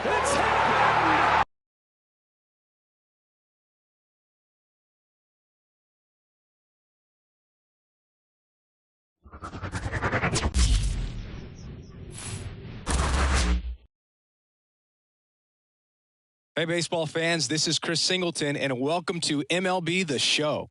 It's happened! Hey, baseball fans, this is Chris Singleton, and welcome to MLB The Show.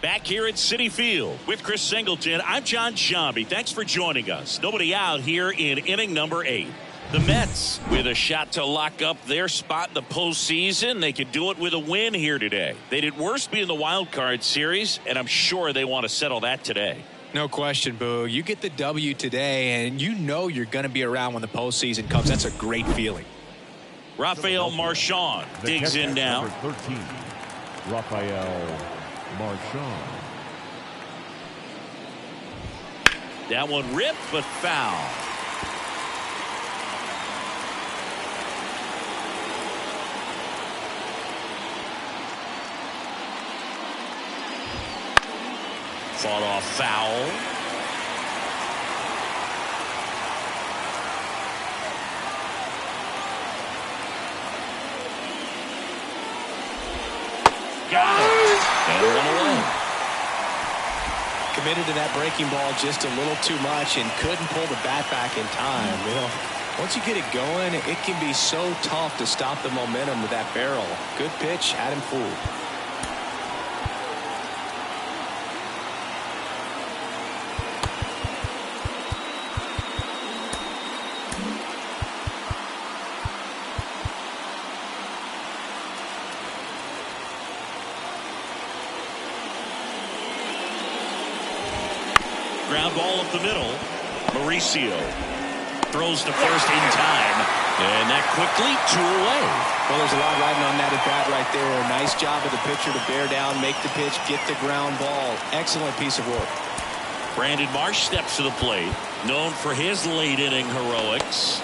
Back here at Citi Field with Chris Singleton, I'm John Sciambi. Thanks for joining us. Nobody out here in inning number 8. The Mets with a shot to lock up their spot in the postseason. They could do it with a win here today. They did worse being the wild card series, and I'm sure they want to settle that today. No question, Boo. You get the W today, and you know you're going to be around when the postseason comes. That's a great feeling. Rafael Marchand digs in now. 13, Rafael Marchand. That one ripped, but foul. Fought off foul. Got it. And one away. Committed to that breaking ball just a little too much and couldn't pull the bat back in time. You know, once you get it going, it can be so tough to stop the momentum with that barrel. Good pitch, had him fooled. Ground ball up the middle. Mauricio throws to first in time. And that quickly 2 away. Well, there's a lot riding on that at bat right there. Nice job of the pitcher to bear down, make the pitch, get the ground ball. Excellent piece of work. Brandon Marsh steps to the plate. Known for his late inning heroics.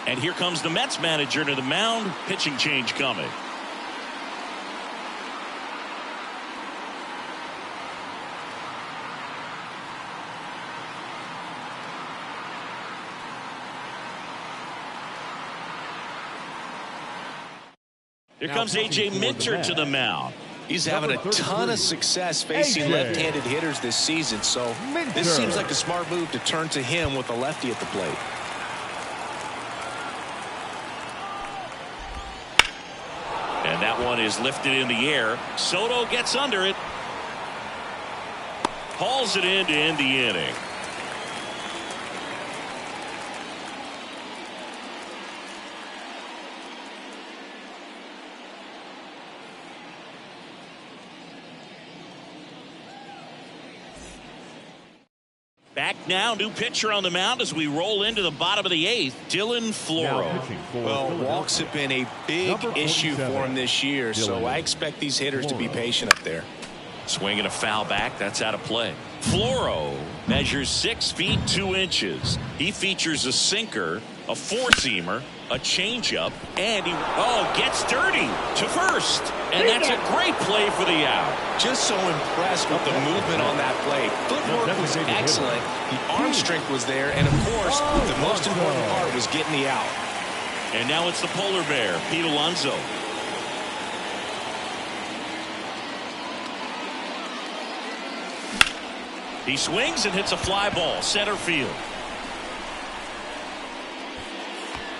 And here comes the Mets manager to the mound. Pitching change coming. Here comes A.J. Minter to the mound. He's having a ton of success facing left-handed hitters this season, so this seems like a smart move to turn to him with a lefty at the plate. And that one is lifted in the air. Soto gets under it. Hauls it in to end the inning. Back now, new pitcher on the mound as we roll into the bottom of the 8th, Dylan Floro. Well, walks have been a big issue for him this year, so I expect these hitters to be patient up there. Swinging a foul back, that's out of play. Floro measures 6 feet 2 inches. He features a sinker, a four-seamer, a changeup, and he gets dirty to first. And that's a great play for the out. Just so impressed with the movement on that play. Footwork was excellent. The arm strength was there. And, of course, the most important part was getting the out. And now it's the polar bear, Pete Alonso. He swings and hits a fly ball center field.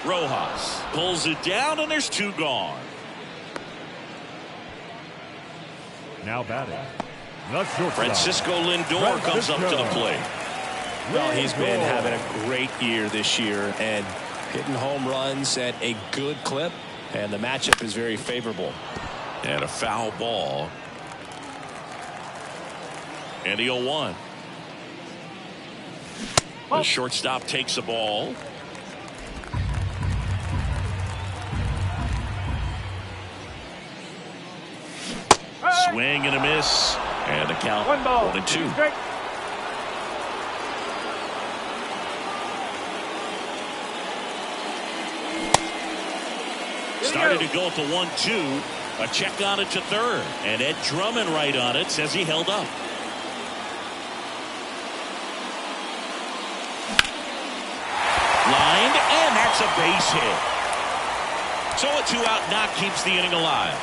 Rojas pulls it down, and there's 2 gone. Now batting, the shortstop, Francisco Lindor comes up to the plate. Well, he's been having a great year this year and hitting home runs at a good clip, and the matchup is very favorable. And a foul ball. And the 0-1. The shortstop takes the ball. Swing and a miss. And the count 1-2. Started to go at the 1-2. A check on it to third. And Ed Drummond right on it says he held up. Lined, and that's a base hit. So a 2-out knock keeps the inning alive.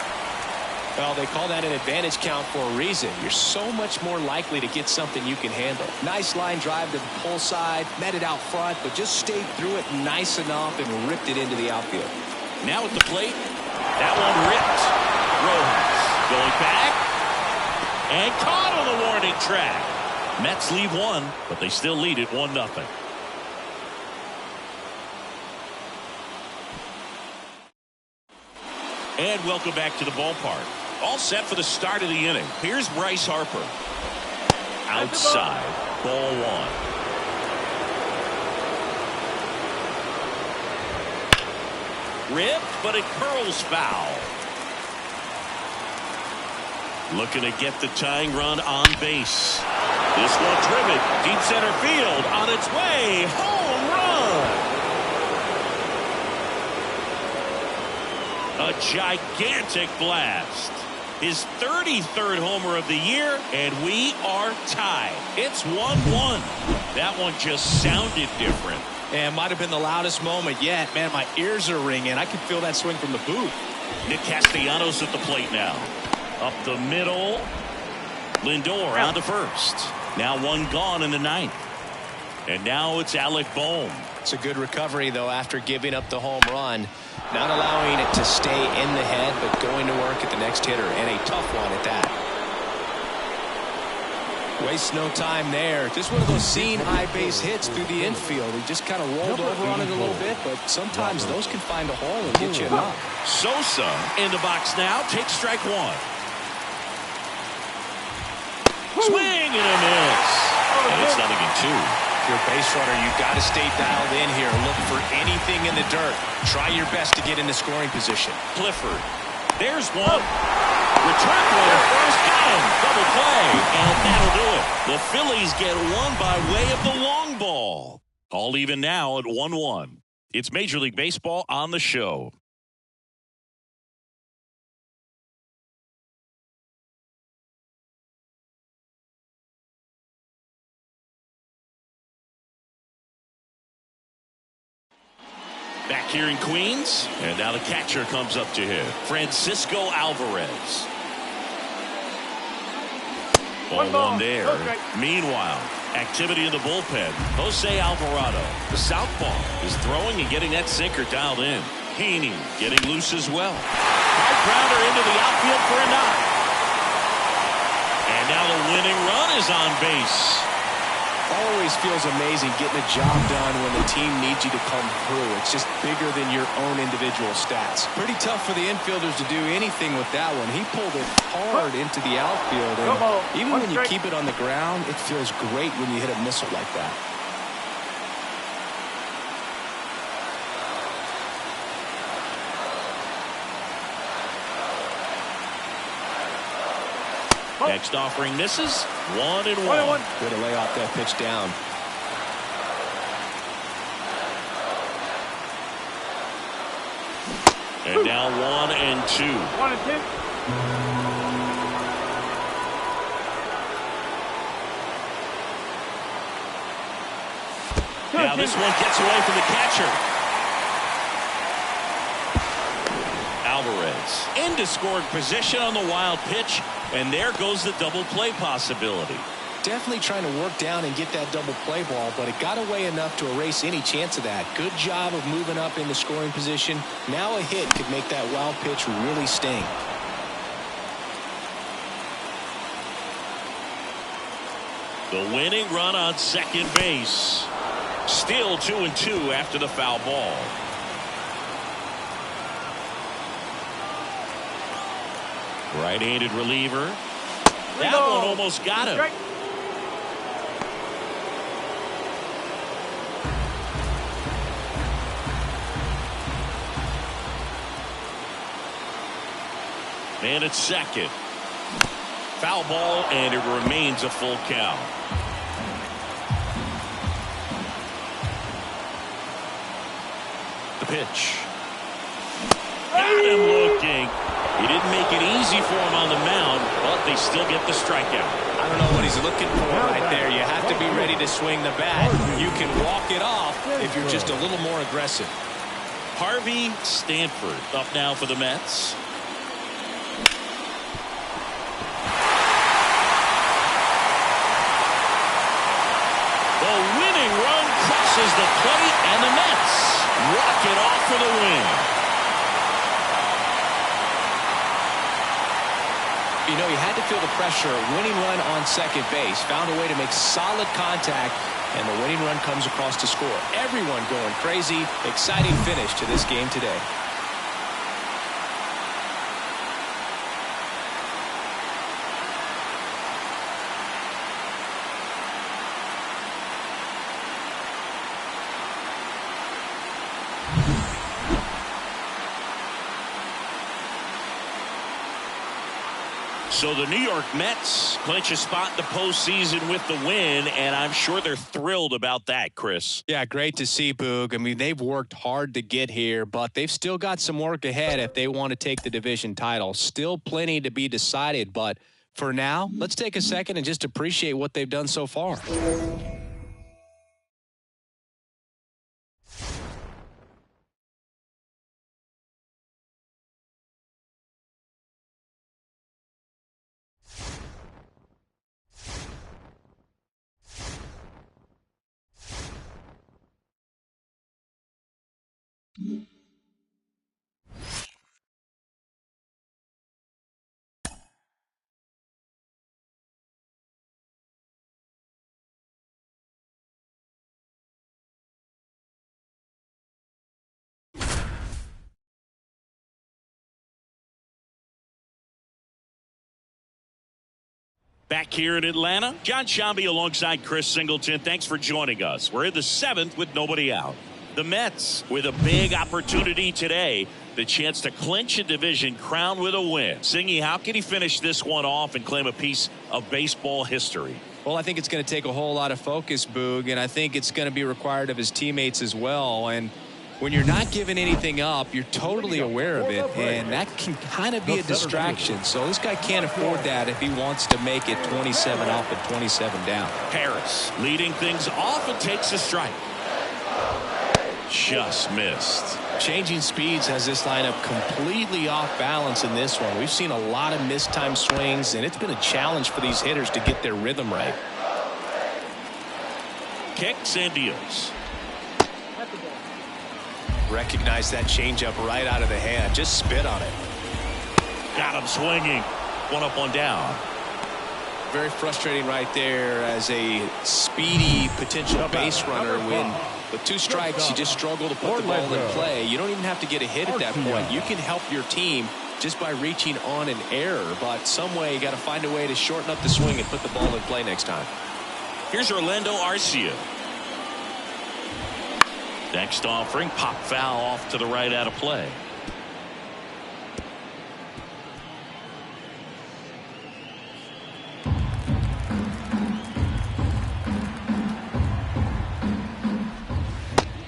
Well, they call that an advantage count for a reason. You're so much more likely to get something you can handle. Nice line drive to the pull side, met it out front, but just stayed through it nice enough and ripped it into the outfield. Now at the plate, that one ripped. Rojas going back and caught on the warning track. Mets leave 1, but they still lead it 1-0. And welcome back to the ballpark. All set for the start of the inning. Here's Bryce Harper. Outside, ball 1. Ripped, but it curls foul. Looking to get the tying run on base. This one driven deep center field on its way. Home run. A gigantic blast. His 33rd homer of the year, and we are tied. It's 1-1. That one just sounded different. And might have been the loudest moment yet. Man, my ears are ringing. I can feel that swing from the booth. Nick Castellanos at the plate now. Up the middle. Lindor on to first. Now 1 gone in the 9th. And now it's Alec Bohm. It's a good recovery, though, after giving up the home run. Not allowing it to stay in the head, but going to work at the next hitter. And a tough one at that. Wastes no time there. Just one of those seam high base hits through the infield. He just kind of rolled over on it a little bit, but sometimes those can find a hole and get you a knock. Sosa in the box now. Takes strike 1. Swing and a miss. And it's 0-2. If you're a base runner, you've got to stay dialed in here. Look for anything in the dirt. Try your best to get in the scoring position. Clifford. There's one. Return throw to first down. Double play. And that'll do it. The Phillies get one by way of the long ball. All even now at 1-1. It's Major League Baseball on the show. Back here in Queens, and now the catcher comes up to hit. Francisco Alvarez. Ball 1 there. Meanwhile, activity in the bullpen. Jose Alvarado, the southpaw, is throwing and getting that sinker dialed in. Heaney getting loose as well. Hard grounder into the outfield for a knock. And now the winning run is on base. Always feels amazing getting a job done when the team needs you to come through. It's just bigger than your own individual stats. Pretty tough for the infielders to do anything with that one. He pulled it hard into the outfield. And even when you keep it on the ground, it feels great when you hit a missile like that. Next offering misses. 1-1. Good to lay off that pitch down. And now 1-2. 1-2. Now this one gets away from the catcher. Alvarez into scoring position on the wild pitch, and there goes the double play possibility. definitely trying to work down and get that double play ball, but it got away enough to erase any chance of that. Good job of moving up in the scoring position. Now a hit could make that wild pitch really sting. The winning run on second base. Still 2-2 after the foul ball. Right-handed reliever. That one almost got him. And it's second. Foul ball, and it remains a full count. The pitch. Got him looking. He didn't make it easy for him on the mound, but they still get the strikeout. I don't know what he's looking for right there. You have to be ready to swing the bat. You can walk it off if you're just a little more aggressive. Harvey Stanford up now for the Mets. The winning run crosses the plate, and the Mets walk it off for the win. You know, he had to feel the pressure. Winning run on second base. Found a way to make solid contact, and the winning run comes across to score. Everyone going crazy. Exciting finish to this game today. So the New York Mets clinch a spot in the postseason with the win, and I'm sure they're thrilled about that, Chris. Yeah, great to see, Boog. I mean, they've worked hard to get here, but they've still got some work ahead if they want to take the division title. Still plenty to be decided, but for now, let's take a second and just appreciate what they've done so far. Back here in Atlanta, John Sciambi alongside Chris Singleton. Thanks for joining us. We're in the 7th with nobody out. The Mets with a big opportunity today. The chance to clinch a division crown with a win. Singy, how can he finish this one off and claim a piece of baseball history? Well, I think it's going to take a whole lot of focus, Boog, and I think it's going to be required of his teammates as well. And when you're not giving anything up, you're totally aware of it, and that can kind of be a distraction. So this guy can't afford that if he wants to make it 27 up and 27 down. Harris leading things off and takes a strike. Just missed. Changing speeds has this lineup completely off balance in this one. We've seen a lot of mistimed swings, and it's been a challenge for these hitters to get their rhythm right. Kicks and deals. Recognize that changeup right out of the hand. Just spit on it. Got him swinging. One up, one down. Very frustrating right there as a speedy potential base runner when with 2 strikes you just struggle to put the ball in play. You don't even have to get a hit at that point. You can help your team just by reaching on an error, but some way you got to find a way to shorten up the swing and put the ball in play next time. Here's Orlando Arcia. Next offering, pop foul off to the right out of play.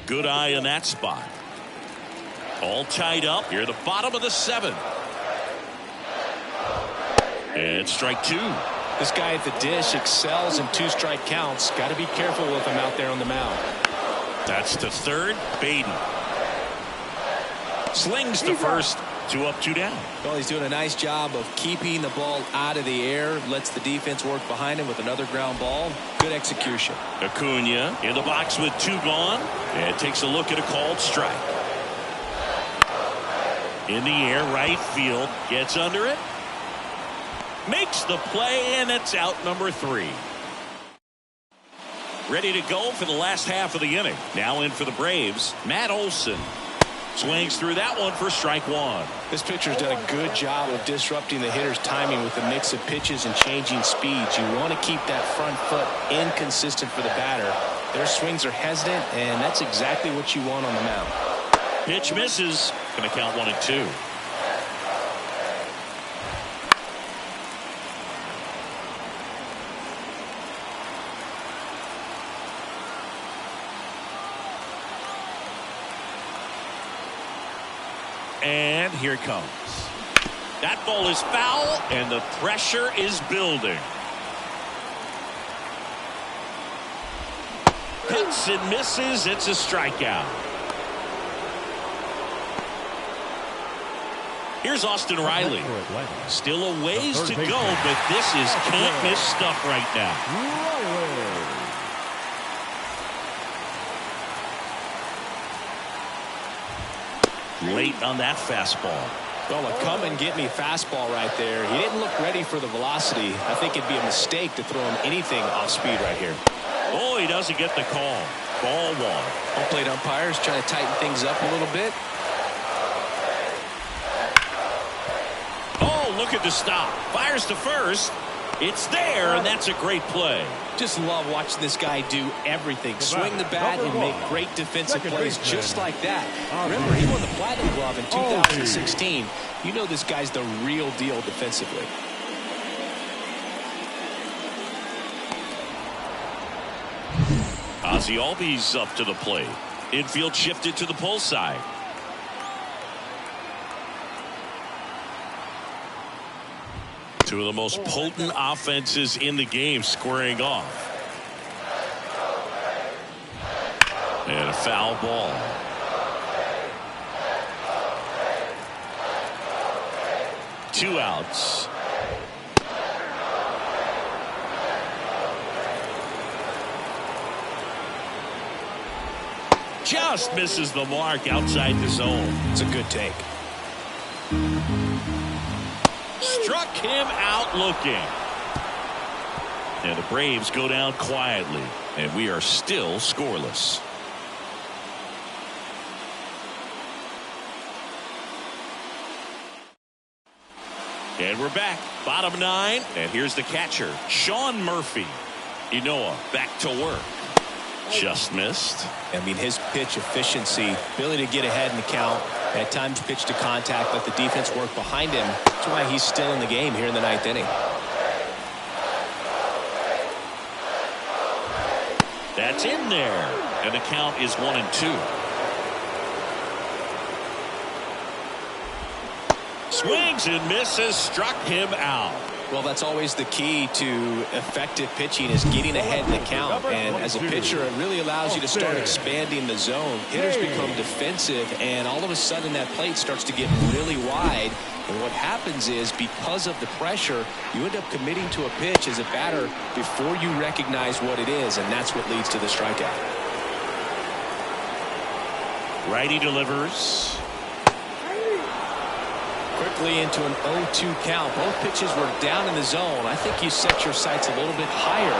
Good eye in that spot. All tied up here at the bottom of the 7th. And strike 2. This guy at the dish excels in 2-strike counts. Got to be careful with him out there on the mound. That's to third. Baden slings to first. 2 up, 2 down. Well, he's doing a nice job of keeping the ball out of the air. Lets the defense work behind him with another ground ball. Good execution. Acuna in the box with 2 gone. And takes a look at a called strike. In the air, right field. Gets under it. Makes the play, and it's out number 3. Ready to go for the last half of the inning. Now in for the Braves, Matt Olson. Swings through that one for strike 1. This pitcher's done a good job of disrupting the hitter's timing with a mix of pitches and changing speeds. You want to keep that front foot inconsistent for the batter. Their swings are hesitant, and that's exactly what you want on the mound. Pitch misses. Going to count 1-2. And here it comes. That ball is foul, and the pressure is building. Cuts and misses. It's a strikeout. Here's Austin Riley. Still a ways to go, but this is can't miss stuff right now. Late on that fastball. Well, a come and get me fastball right there. He didn't look ready for the velocity. I think it'd be a mistake to throw him anything off speed right here. Oh, he doesn't get the call. Ball 1. Home plate umpires trying to tighten things up a little bit. Oh, look at the stop. Fires to first. It's there, and that's a great play. Just love watching this guy do everything. Swing the bat and make great defensive plays just like that. Remember, he won the Platinum Glove in 2016. You know this guy's the real deal defensively. Ozzie Albies up to the plate. Infield shifted to the pull side. Two of the most potent offenses in the game squaring off. And a foul ball. Two outs. Just misses the mark outside the zone. It's a good take. Struck him out looking. And the Braves go down quietly. And we are still scoreless. And we're back. Bottom 9. And here's the catcher, Sean Murphy. Ynoa back to work. Just missed. I mean, his pitch efficiency, ability to get ahead in the count, at times pitch to contact, let the defense work behind him. That's why he's still in the game here in the 9th inning. That's in there. And the count is 1-2. Swings and misses, struck him out. Well, that's always the key to effective pitching is getting ahead in the count. And as a pitcher, it really allows you to start expanding the zone. Hitters become defensive, and all of a sudden that plate starts to get really wide. And what happens is, because of the pressure, you end up committing to a pitch as a batter before you recognize what it is, and that's what leads to the strikeout. Righty delivers. Quickly into an 0-2 count. Both pitches were down in the zone. I think you set your sights a little bit higher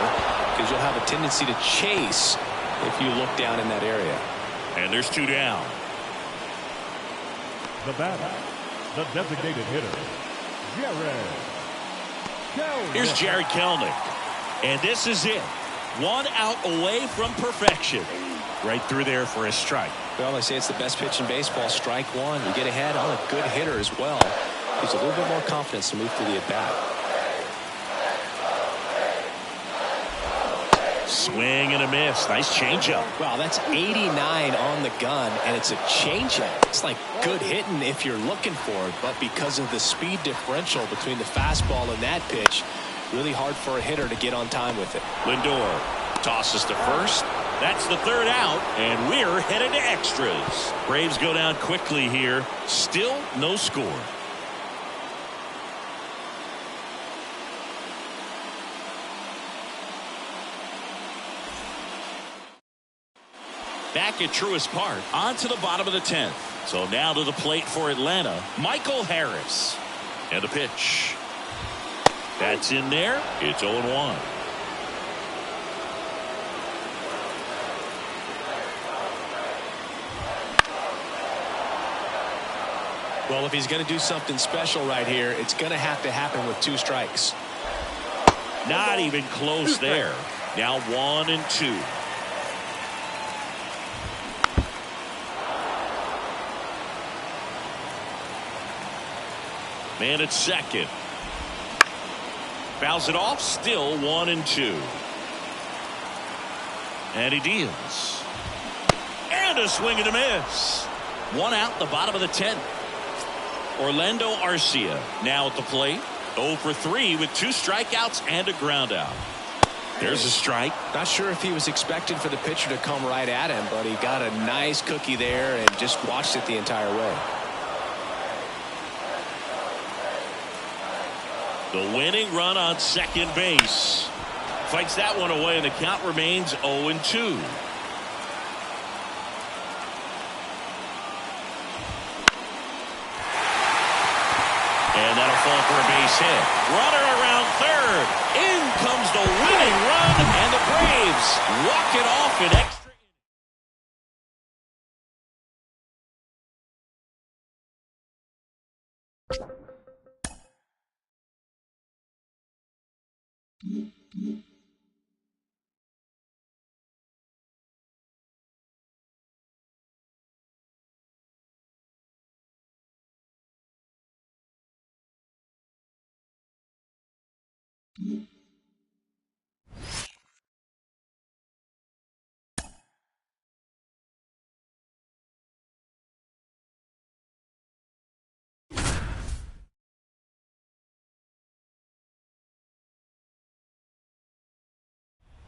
because you'll have a tendency to chase if you look down in that area. And there's 2 down. The batter, the designated hitter, Jarred Kelenic. Here's Jarred Kelenic. And this is it. 1 out away from perfection. Right through there for a strike. Well, they say it's the best pitch in baseball. Strike 1. You get ahead on a good hitter as well. Gives a little bit more confidence to move through the at-bat. Swing and a miss. Nice changeup. Wow, that's 89 on the gun, and it's a changeup. It's like good hitting if you're looking for it, but because of the speed differential between the fastball and that pitch, really hard for a hitter to get on time with it. Lindor tosses to first. That's the third out, and we're headed to extras. Braves go down quickly here. Still no score. Back at Truist Park, on to the bottom of the 10th. So now to the plate for Atlanta, Michael Harris. And the pitch. That's in there. It's 0-1. Well, if he's going to do something special right here, it's going to have to happen with 2 strikes. Not even close there. Now 1-2. Man at second. Fouls it off. Still 1-2. And he deals. And a swing and a miss. 1 out, the bottom of the 10th. Orlando Arcia now at the plate. 0 for 3 with 2 strikeouts and a ground out. There's a strike. Not sure if he was expecting for the pitcher to come right at him, but he got a nice cookie there and just watched it the entire way. The winning run on second base. Fights that one away, and the count remains 0-2. And that'll fall for a base hit. Runner around third. In comes the winning run, and the Braves walk it off in extra.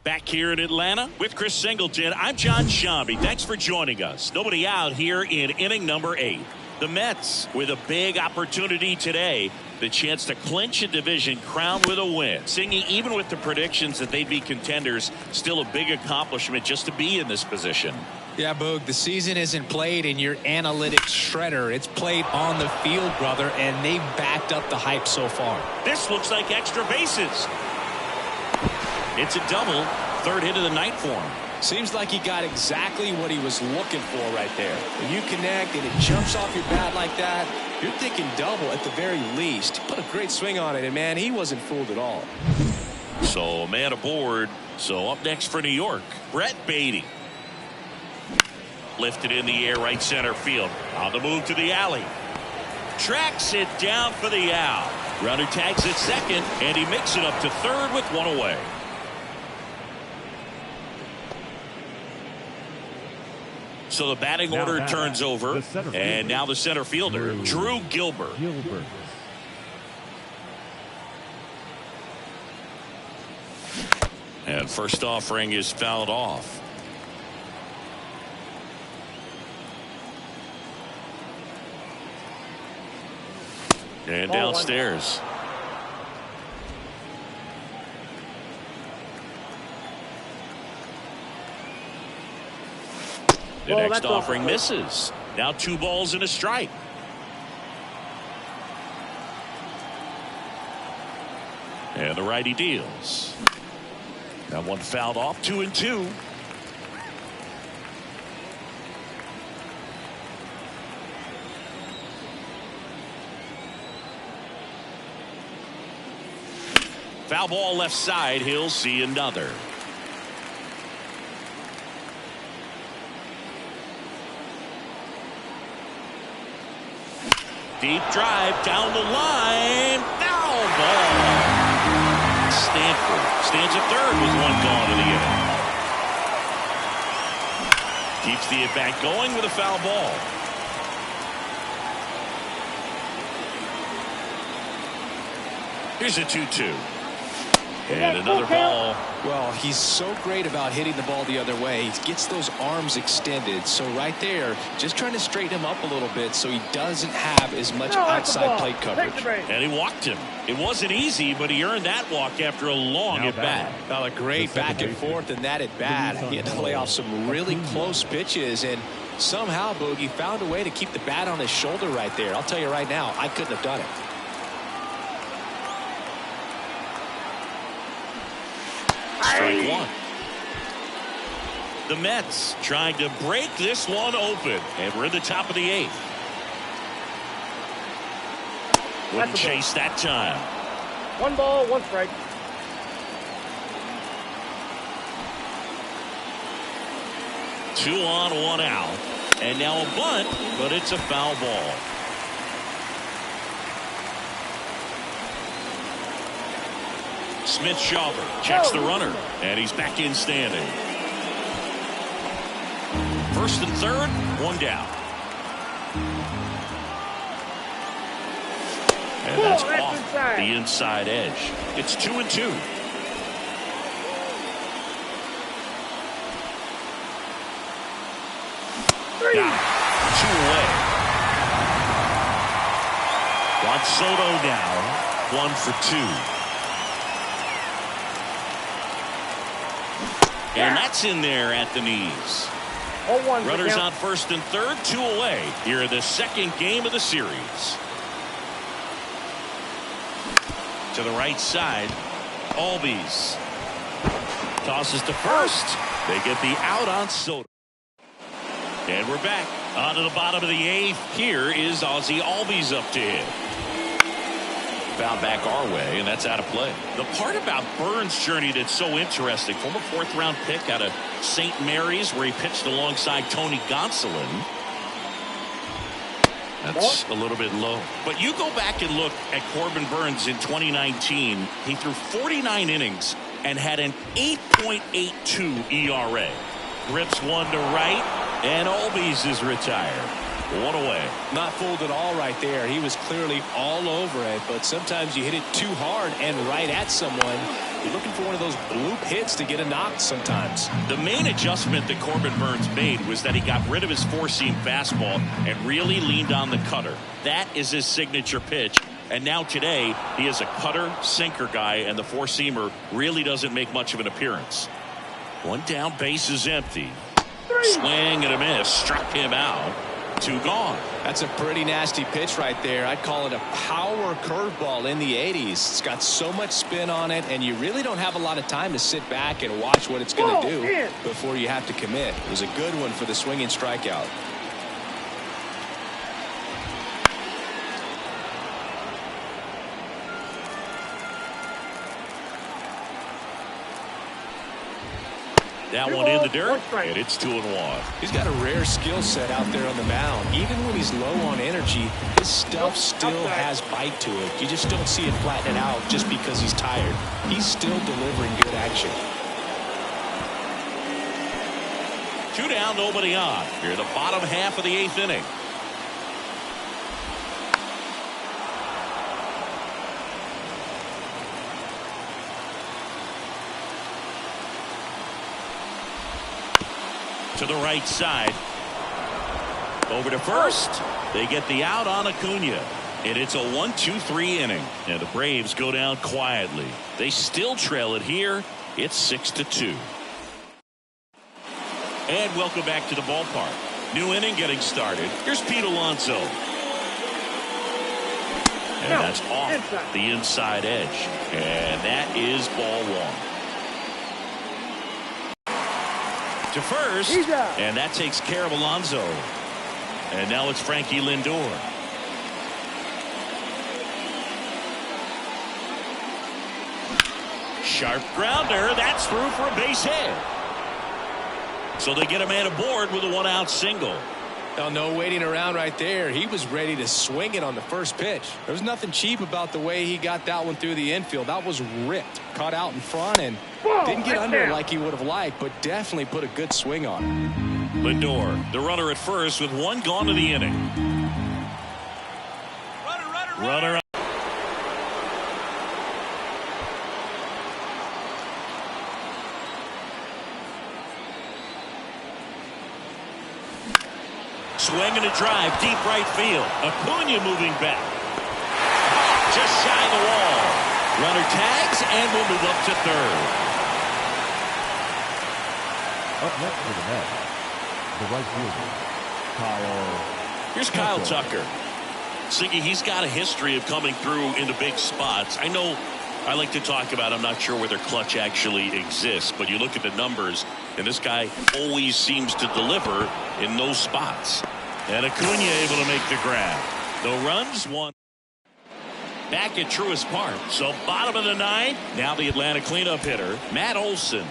Back here in Atlanta with Chris Singleton, I'm John Sciambi. Thanks for joining us. Nobody out here in inning number 8. The Mets with a big opportunity today. The chance to clinch a division crowned with a win. Singing, even with the predictions that they'd be contenders, still a big accomplishment just to be in this position. Yeah, Boog, the season isn't played in your analytics shredder. It's played on the field, brother, and they've backed up the hype so far. This looks like extra bases. It's a double. Third hit of the night for him. Seems like he got exactly what he was looking for right there. When you connect and it jumps off your bat like that, you're thinking double at the very least. Put a great swing on it, and, man, he wasn't fooled at all. So, a man aboard. So, up next for New York, Brett Baty. Lifted in the air, right center field. On the move to the alley. Tracks it down for the out. Runner tags at second, and he makes it up to third with 1 away. So the batting order turns over, and now the center fielder, Drew Gilbert. And first offering is fouled off. And downstairs. The next offering misses. Now 2 balls and a strike. And the righty deals. That one fouled off. 2-2. Foul ball left side. He'll see another. Deep drive down the line. Foul ball. Stanford stands at third with 1 gone in the inning. Keeps the at-bat going with a foul ball. Here's a 2-2. And another ball. Well, he's so great about hitting the ball the other way. He gets those arms extended. So right there, just trying to straighten him up a little bit so he doesn't have as much outside plate coverage. And he walked him. It wasn't easy, but he earned that walk after a long at-bat. Well, a great back and forth in that at-bat. He had to lay off some really close pitches, and somehow Boogie found a way to keep the bat on his shoulder right there. I'll tell you right now, I couldn't have done it. Strike one. The Mets trying to break this one open, and we're in the top of the 8th. Wouldn't chase that time. 1 ball, 1 strike. Two on, 1 out, and now a bunt, but it's a foul ball. Smith-Shawver checks the runner, and he's back in standing. First and third, 1 down. And that's off the inside edge. It's 2-2. Got 2 away. Juan Soto now 1 for 2. And that's in there at the knees. Runners on first and third, 2 away here in the second game of the series. To the right side, Albies tosses to first. They get the out on Soto. And we're back on to the bottom of the 8th. Here is Ozzie Albies up to hit. Foul back our way, and that's out of play. The part about Burns' journey that's so interesting, former 4th-round pick out of St. Mary's, where he pitched alongside Tony Gonsolin. That's a little bit low. But you go back and look at Corbin Burns in 2019. He threw 49 innings and had an 8.82 ERA. Grips one to right, and Albies is retired. 1 away. Not fooled at all right there. He was clearly all over it, but sometimes you hit it too hard and right at someone. You're looking for one of those bloop hits to get a knock sometimes. The main adjustment that Corbin Burns made was that he got rid of his 4-seam fastball and really leaned on the cutter. That is his signature pitch. And now today, he is a cutter, sinker guy, and the 4-seamer really doesn't make much of an appearance. 1 down, base is empty. Swing and a miss. Struck him out. 2 gone. That's a pretty nasty pitch right there. I'd call it a power curveball in the 80s. It's got so much spin on it, and you really don't have a lot of time to sit back and watch what it's going to do before you have to commit. It was a good one for the swinging strikeout. That one in the dirt, and it's 2-1. He's got a rare skill set out there on the mound. Even when he's low on energy, his stuff still has bite to it. You just don't see it flatten out just because he's tired. He's still delivering good action. 2 down, nobody on. Here in the bottom half of the 8th inning. To the right side. Over to first. They get the out on Acuna. And it's a 1-2-3 inning. And the Braves go down quietly. They still trail it here. It's 6-2. And welcome back to the ballpark. New inning getting started. Here's Pete Alonso. And that's off the inside edge. And that is ball 1. To first, and that takes care of Alonso. And now it's Frankie Lindor. Sharp grounder, that's through for a base hit. So they get a man aboard with a 1-out single. Now, no waiting around right there. He was ready to swing it on the first pitch. There was nothing cheap about the way he got that one through the infield. That was ripped, caught out in front, and didn't get under like he would have liked, but definitely put a good swing on it. Lindor, the runner at first with 1 gone to the inning. Runner. swing and a drive deep right field. Acuna moving back. Just shy of the wall. Runner tags and will move up to third. Up next for the Mets, the right fielder, Kyle. Here's Kyle Tucker. Siggy, he's got a history of coming through into big spots. I know I like to talk about, I'm not sure whether clutch actually exists, but you look at the numbers, and this guy always seems to deliver in those spots. And Acuna able to make the grab. The runs, one. Back at Truist Park. So bottom of the ninth. Now the Atlanta cleanup hitter, Matt Olson.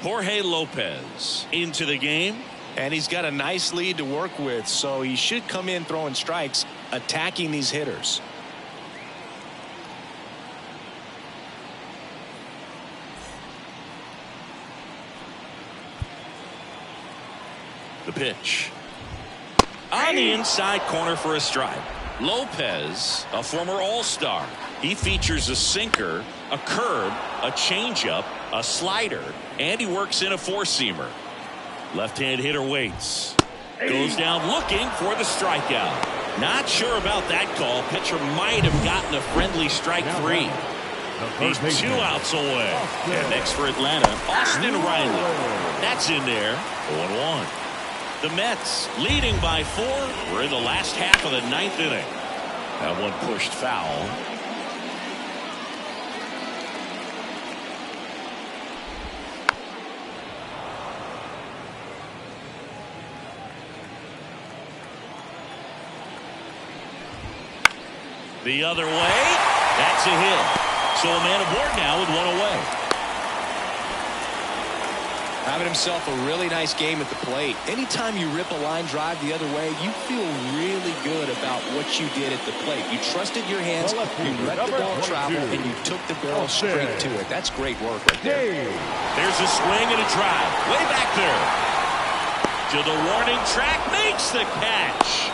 Jorge Lopez into the game. And he's got a nice lead to work with, so he should come in throwing strikes, attacking these hitters. The pitch. On the inside corner for a strike. Lopez, a former All-Star. He features a sinker, a curve, a changeup, a slider, and he works in a four-seamer. Left-hand hitter waits. Goes down looking for the strikeout. Not sure about that call. Pitcher might have gotten a friendly strike three. He's 2 outs away. And next for Atlanta, Austin Riley. That's in there. 0-1. The Mets leading by 4. We're in the last half of the ninth inning. That one pushed foul. The other way. That's a hit. So a man aboard now with one away. Having himself a really nice game at the plate. Anytime you rip a line drive the other way, you feel really good about what you did at the plate. You trusted your hands, you let the ball travel, and you took the barrel straight to it. That's great work right there. There's a swing and a drive. Way back there. To the warning track. Makes the catch.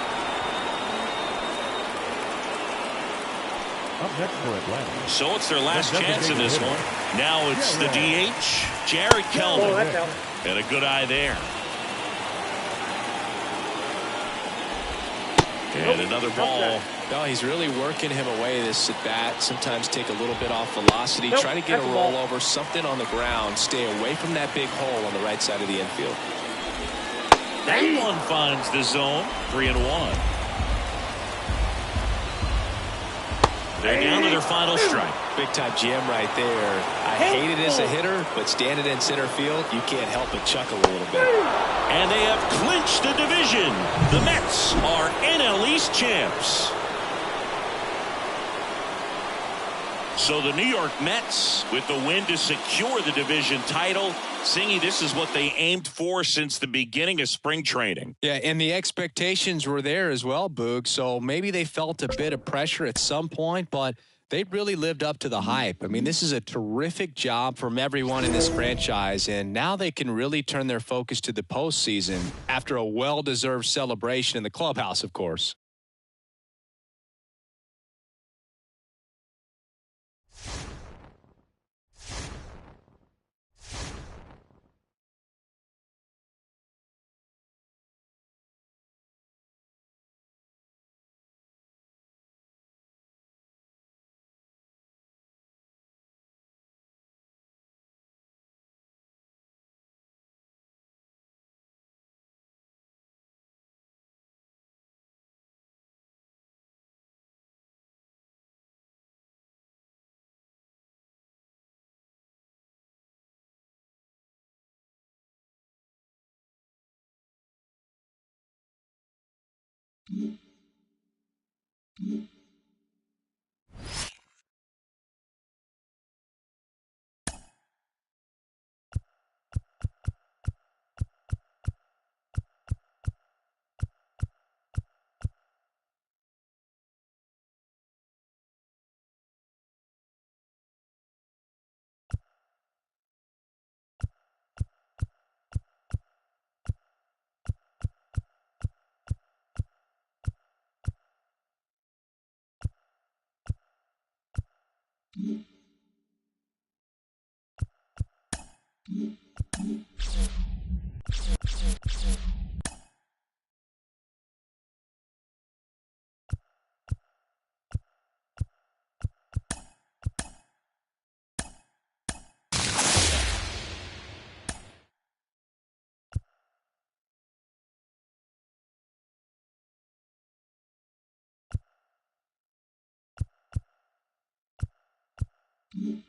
Up next for Atlanta. So it's their last chance in this one. Now it's the DH, Jared Kelman. And a good eye there. And another ball. No, he's really working him away this at bat. Sometimes take a little bit off velocity. Try to get a rollover, something on the ground. Stay away from that big hole on the right side of the infield. That one finds the zone. 3-1. They're down to their final strike. Big time jam right there. I hate it as a hitter, but standing in center field, you can't help but chuckle a little bit. And they have clinched the division. The Mets are NL East champs. So the New York Mets with the win to secure the division title. Singy, this is what they aimed for since the beginning of spring training. Yeah, and the expectations were there as well, Boog. So maybe they felt a bit of pressure at some point, but they really lived up to the hype. I mean, this is a terrific job from everyone in this franchise, and now they can really turn their focus to the postseason after a well-deserved celebration in the clubhouse, of course. Mm-hmm.